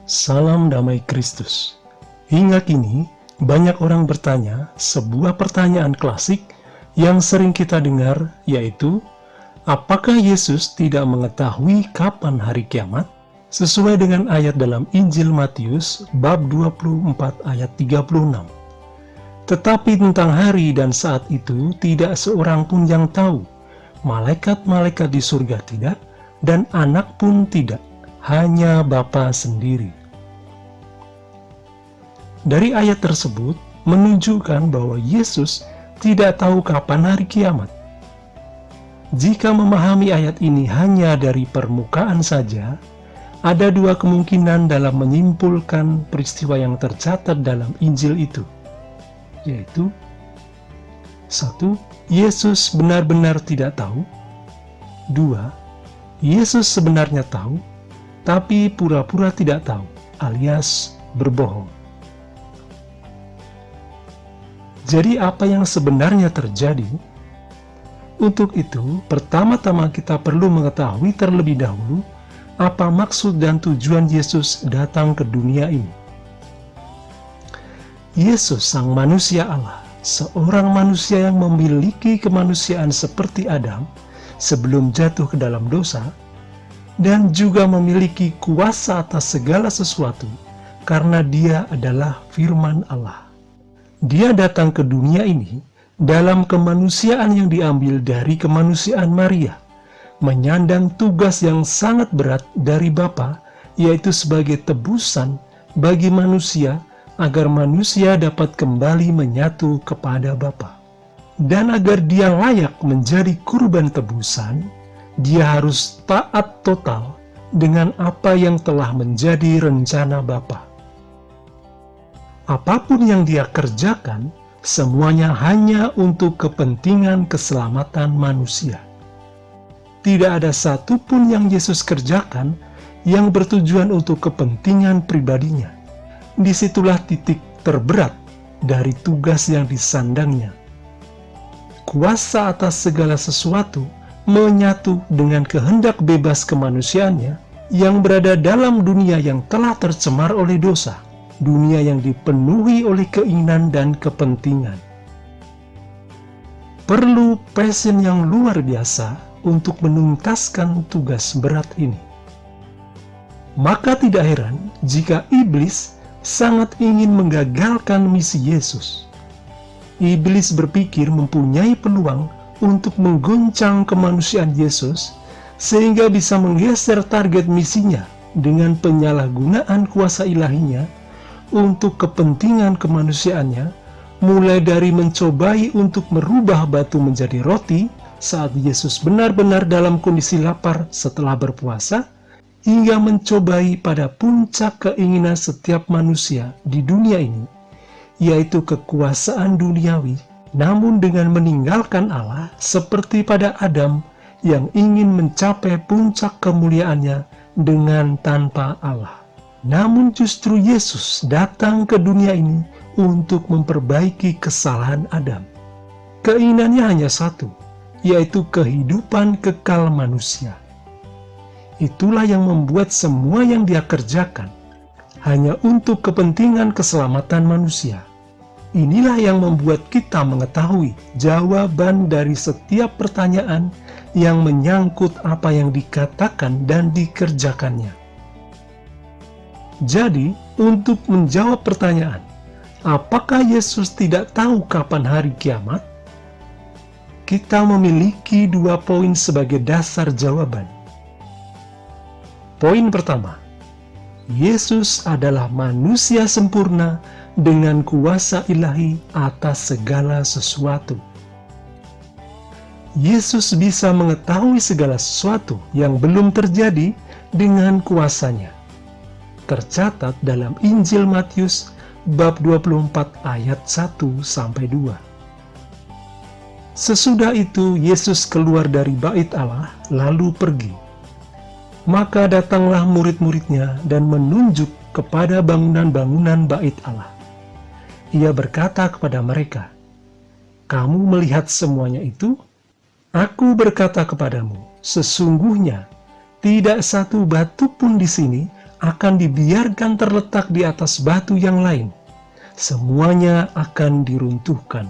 Salam damai Kristus. Hingga kini, banyak orang bertanya sebuah pertanyaan klasik yang sering kita dengar, yaitu, apakah Yesus tidak mengetahui kapan hari kiamat? Sesuai dengan ayat dalam Injil Matius, bab 24 ayat 36. Tetapi tentang hari dan saat itu tidak seorang pun yang tahu, malaikat-malaikat di surga tidak, dan anak pun tidak, hanya Bapa sendiri. Dari ayat tersebut menunjukkan bahwa Yesus tidak tahu kapan hari kiamat. Jika memahami ayat ini hanya dari permukaan saja, ada dua kemungkinan dalam menyimpulkan peristiwa yang tercatat dalam Injil itu, yaitu 1. Yesus benar-benar tidak tahu. 2. Yesus sebenarnya tahu, tapi pura-pura tidak tahu, alias berbohong. Jadi apa yang sebenarnya terjadi? Untuk itu, pertama-tama kita perlu mengetahui terlebih dahulu apa maksud dan tujuan Yesus datang ke dunia ini. Yesus sang manusia Allah, seorang manusia yang memiliki kemanusiaan seperti Adam sebelum jatuh ke dalam dosa, dan juga memiliki kuasa atas segala sesuatu karena Dia adalah firman Allah. Dia datang ke dunia ini dalam kemanusiaan yang diambil dari kemanusiaan Maria, menyandang tugas yang sangat berat dari Bapa, yaitu sebagai tebusan bagi manusia agar manusia dapat kembali menyatu kepada Bapa. Dan agar dia layak menjadi kurban tebusan, dia harus taat total dengan apa yang telah menjadi rencana Bapa. Apapun yang dia kerjakan, semuanya hanya untuk kepentingan keselamatan manusia. Tidak ada satupun yang Yesus kerjakan yang bertujuan untuk kepentingan pribadinya. Disitulah titik terberat dari tugas yang disandangnya. Kuasa atas segala sesuatu menyatu dengan kehendak bebas kemanusiaannya yang berada dalam dunia yang telah tercemar oleh dosa. Dunia yang dipenuhi oleh keinginan dan kepentingan. Perlu passion yang luar biasa untuk menuntaskan tugas berat ini. Maka tidak heran jika iblis sangat ingin menggagalkan misi Yesus. Iblis berpikir mempunyai peluang untuk mengguncang kemanusiaan Yesus sehingga bisa menggeser target misinya dengan penyalahgunaan kuasa ilahinya untuk kepentingan kemanusiaannya, mulai dari mencobai untuk merubah batu menjadi roti saat Yesus benar-benar dalam kondisi lapar setelah berpuasa, hingga mencobai pada puncak keinginan setiap manusia di dunia ini, yaitu kekuasaan duniawi, namun dengan meninggalkan Allah seperti pada Adam yang ingin mencapai puncak kemuliaannya dengan tanpa Allah. Namun justru Yesus datang ke dunia ini untuk memperbaiki kesalahan Adam. Keinginannya hanya satu, yaitu kehidupan kekal manusia. Itulah yang membuat semua yang dia kerjakan hanya untuk kepentingan keselamatan manusia. Inilah yang membuat kita mengetahui jawaban dari setiap pertanyaan yang menyangkut apa yang dikatakan dan dikerjakannya. Jadi, untuk menjawab pertanyaan, apakah Yesus tidak tahu kapan hari kiamat? Kita memiliki dua poin sebagai dasar jawaban. Poin pertama, Yesus adalah manusia sempurna dengan kuasa ilahi atas segala sesuatu. Yesus bisa mengetahui segala sesuatu yang belum terjadi dengan kuasanya. Tercatat dalam Injil Matius bab 24 ayat 1-2. Sesudah itu Yesus keluar dari bait Allah lalu pergi. Maka datanglah murid-muridnya dan menunjuk kepada bangunan-bangunan bait Allah. Ia berkata kepada mereka, "Kamu melihat semuanya itu? Aku berkata kepadamu, sesungguhnya tidak satu batu pun di sini akan dibiarkan terletak di atas batu yang lain. Semuanya akan diruntuhkan.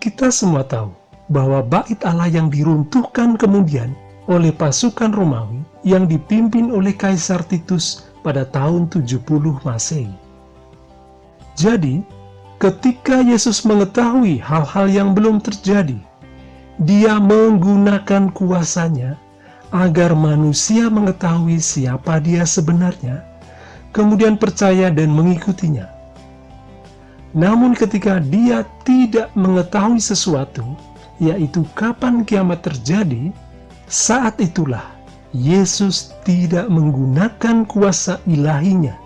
Kita semua tahu bahwa bait Allah yang diruntuhkan kemudian oleh pasukan Romawi yang dipimpin oleh Kaisar Titus pada tahun 70 Masehi. Jadi, ketika Yesus mengetahui hal-hal yang belum terjadi, Dia menggunakan kuasanya agar manusia mengetahui siapa Dia sebenarnya, kemudian percaya dan mengikutinya. Namun ketika Dia tidak mengetahui sesuatu, yaitu kapan kiamat terjadi, saat itulah Yesus tidak menggunakan kuasa ilahinya,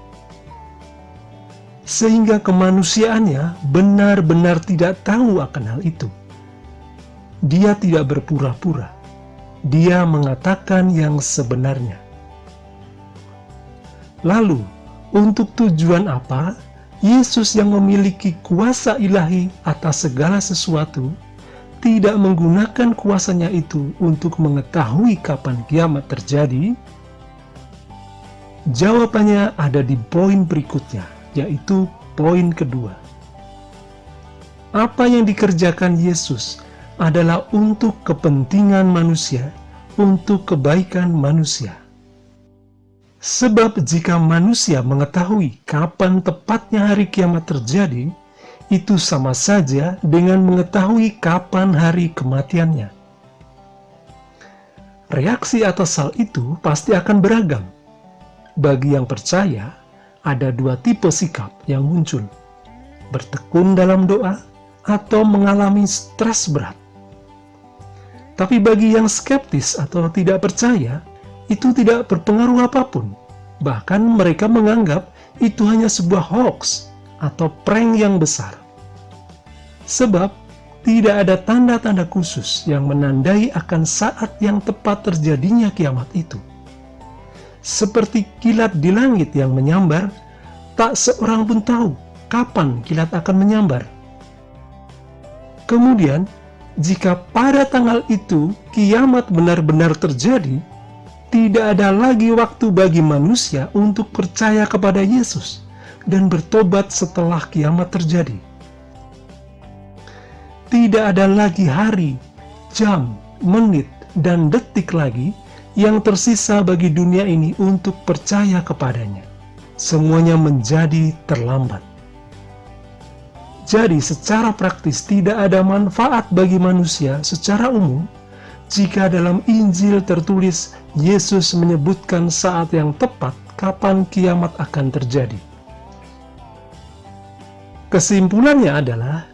sehingga kemanusiaannya benar-benar tidak tahu akan hal itu. Dia tidak berpura-pura. Dia mengatakan yang sebenarnya. Lalu, untuk tujuan apa Yesus yang memiliki kuasa ilahi atas segala sesuatu tidak menggunakan kuasanya itu untuk mengetahui kapan kiamat terjadi? Jawabannya ada di poin berikutnya, yaitu poin kedua. Apa yang dikerjakan Yesus adalah untuk kepentingan manusia, untuk kebaikan manusia. Sebab jika manusia mengetahui kapan tepatnya hari kiamat terjadi, itu sama saja dengan mengetahui kapan hari kematiannya. Reaksi atas hal itu pasti akan beragam. Bagi yang percaya, ada dua tipe sikap yang muncul: bertekun dalam doa atau mengalami stres berat. Tapi bagi yang skeptis atau tidak percaya, itu tidak berpengaruh apapun. Bahkan mereka menganggap itu hanya sebuah hoax atau prank yang besar. Sebab tidak ada tanda-tanda khusus yang menandai akan saat yang tepat terjadinya kiamat itu. Seperti kilat di langit yang menyambar, tak seorang pun tahu kapan kilat akan menyambar. Kemudian, jika pada tanggal itu kiamat benar-benar terjadi, tidak ada lagi waktu bagi manusia untuk percaya kepada Yesus dan bertobat setelah kiamat terjadi. Tidak ada lagi hari, jam, menit, dan detik lagi yang tersisa bagi dunia ini untuk percaya kepadanya. Semuanya menjadi terlambat. Jadi secara praktis tidak ada manfaat bagi manusia secara umum jika dalam Injil tertulis Yesus menyebutkan saat yang tepat kapan kiamat akan terjadi. Kesimpulannya adalah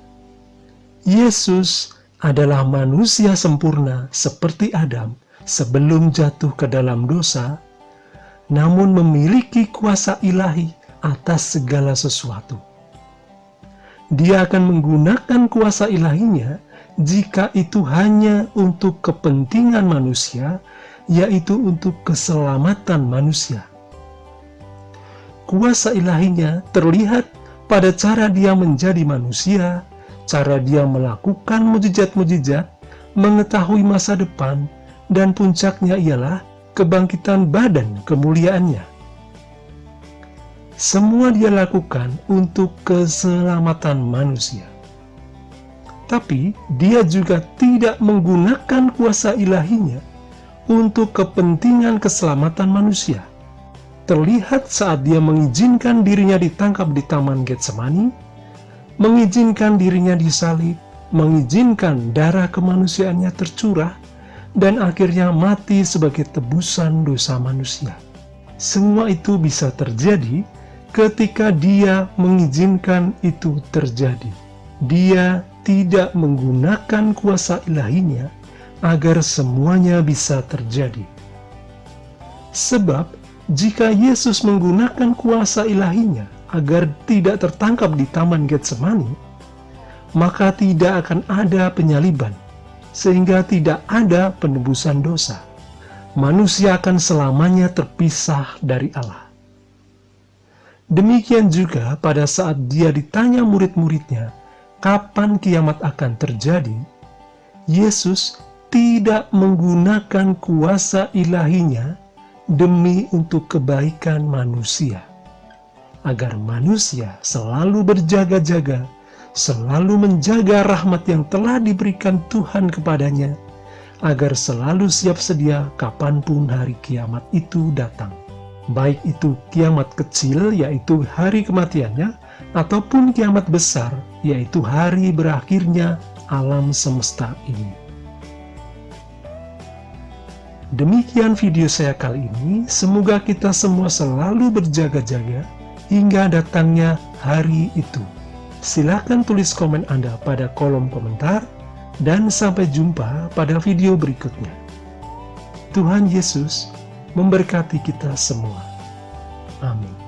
Yesus adalah manusia sempurna seperti Adam sebelum jatuh ke dalam dosa, namun memiliki kuasa ilahi atas segala sesuatu. Dia akan menggunakan kuasa ilahinya jika itu hanya untuk kepentingan manusia, yaitu untuk keselamatan manusia. Kuasa ilahinya terlihat pada cara Dia menjadi manusia, cara Dia melakukan mujizat-mujizat, mengetahui masa depan, dan puncaknya ialah kebangkitan badan kemuliaannya. Semua Dia lakukan untuk keselamatan manusia. Tapi Dia juga tidak menggunakan kuasa ilahinya untuk kepentingan keselamatan manusia. Terlihat saat Dia mengizinkan dirinya ditangkap di Taman Getsemani, mengizinkan dirinya disalib, mengizinkan darah kemanusiaannya tercurah, dan akhirnya mati sebagai tebusan dosa manusia. Semua itu bisa terjadi ketika Dia mengizinkan itu terjadi. Dia tidak menggunakan kuasa ilahinya agar semuanya bisa terjadi. Sebab, jika Yesus menggunakan kuasa ilahinya agar tidak tertangkap di Taman Getsemani, maka tidak akan ada penyaliban, sehingga tidak ada penebusan dosa. Manusia akan selamanya terpisah dari Allah. Demikian juga pada saat Dia ditanya murid-muridnya, kapan kiamat akan terjadi, Yesus tidak menggunakan kuasa ilahinya demi untuk kebaikan manusia, agar manusia selalu berjaga-jaga, selalu menjaga rahmat yang telah diberikan Tuhan kepadanya, agar selalu siap sedia kapanpun hari kiamat itu datang. Baik itu kiamat kecil, yaitu hari kematiannya, ataupun kiamat besar, yaitu hari berakhirnya alam semesta ini. Demikian video saya kali ini, semoga kita semua selalu berjaga-jaga hingga datangnya hari itu. Silahkan tulis komen Anda pada kolom komentar, dan sampai jumpa pada video berikutnya. Tuhan Yesus memberkati kita semua. Amin.